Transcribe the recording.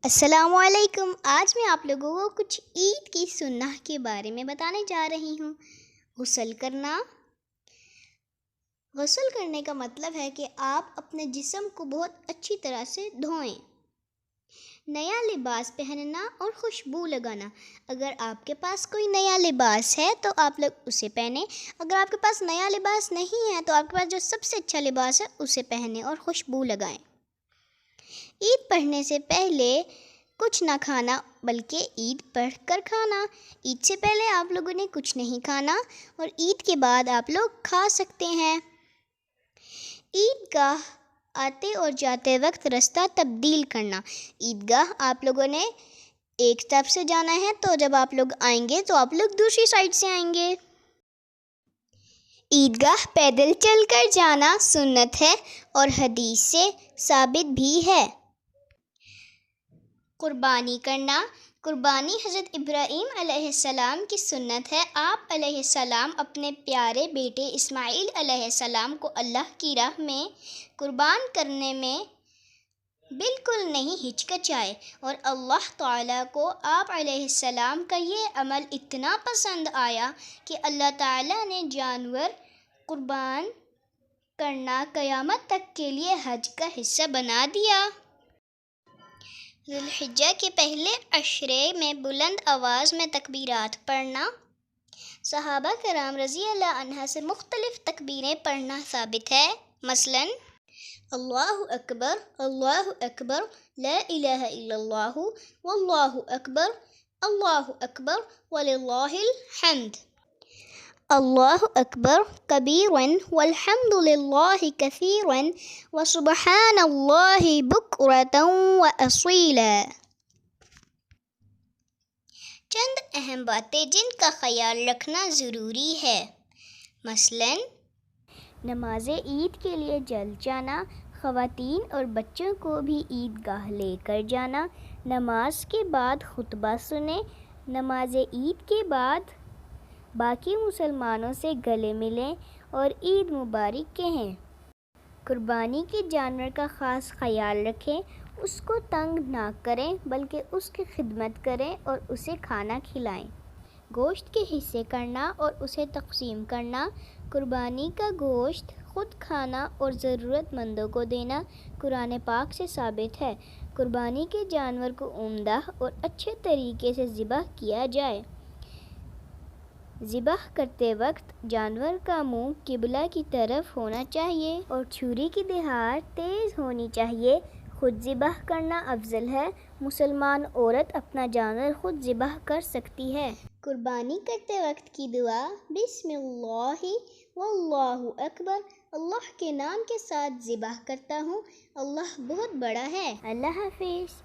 السلام علیکم۔ آج میں آپ لوگوں کو کچھ عید کی سنت کے بارے میں بتانے جا رہی ہوں۔ غسل کرنا۔ غسل کرنے کا مطلب ہے کہ آپ اپنے جسم کو بہت اچھی طرح سے دھوئیں۔ نیا لباس پہننا اور خوشبو لگانا۔ اگر آپ کے پاس کوئی نیا لباس ہے تو آپ لوگ اسے پہنیں۔ اگر آپ کے پاس نیا لباس نہیں ہے تو آپ کے پاس جو سب سے اچھا لباس ہے اسے پہنیں اور خوشبو لگائیں۔ عید پڑھنے سے پہلے کچھ نہ کھانا بلکہ عید پڑھ کر کھانا۔ عید سے پہلے آپ لوگوں نے کچھ نہیں کھانا اور عید کے بعد آپ لوگ کھا سکتے ہیں۔ عیدگاہ آتے اور جاتے وقت رستہ تبدیل کرنا۔ عیدگاہ آپ لوگوں نے ایک طرف سے جانا ہے تو جب آپ لوگ آئیں گے تو آپ لوگ دوسری سائڈ سے آئیں گے۔ عیدگاہ پیدل چل کر جانا سنت ہے اور حدیث سے ثابت بھی ہے۔ قربانی کرنا۔ قربانی حضرت ابراہیم علیہ السلام کی سنت ہے۔ آپ علیہ السلام اپنے پیارے بیٹے اسماعیل علیہ السلام کو اللہ کی راہ میں قربان کرنے میں بالکل نہیں ہچکچائے اور اللہ تعالیٰ کو آپ علیہ السلام کا یہ عمل اتنا پسند آیا کہ اللہ تعالیٰ نے جانور قربان کرنا قیامت تک کے لیے حج کا حصہ بنا دیا۔ ذی الحجہ کے پہلے عشرے میں بلند آواز میں تکبیرات پڑھنا۔ صحابہ کرام رضی اللہ عنہ سے مختلف تکبیریں پڑھنا ثابت ہے، مثلاً اللہ اکبر، لا الہ الا اللہ، واللہ اکبر وللہ الحمد، اللہ اکبر کبیرا والحمد للہ کثیرا وسبحان اللہ بکرۃ واصیلا۔ چند اہم باتیں جن کا خیال رکھنا ضروری ہے، مثلاً نماز عید کے لیے جلد جانا، خواتین اور بچوں کو بھی عیدگاہ لے کر جانا، نماز کے بعد خطبہ سنیں، نماز عید کے بعد باقی مسلمانوں سے گلے ملیں اور عید مبارک کہیں۔ قربانی کے جانور کا خاص خیال رکھیں، اس کو تنگ نہ کریں بلکہ اس کی خدمت کریں اور اسے کھانا کھلائیں۔ گوشت کے حصے کرنا اور اسے تقسیم کرنا۔ قربانی کا گوشت خود کھانا اور ضرورت مندوں کو دینا قرآن پاک سے ثابت ہے۔ قربانی کے جانور کو عمدہ اور اچھے طریقے سے ذبح کیا جائے۔ ذبح کرتے وقت جانور کا منہ قبلہ کی طرف ہونا چاہیے اور چھری کی دھار تیز ہونی چاہیے۔ خود ذبح کرنا افضل ہے۔ مسلمان عورت اپنا جانور خود ذبح کر سکتی ہے۔ قربانی کرتے وقت کی دعا، بسم اللہ واللہ اکبر، اللہ کے نام کے ساتھ ذبح کرتا ہوں، اللہ بہت بڑا ہے۔ اللہ حافظ۔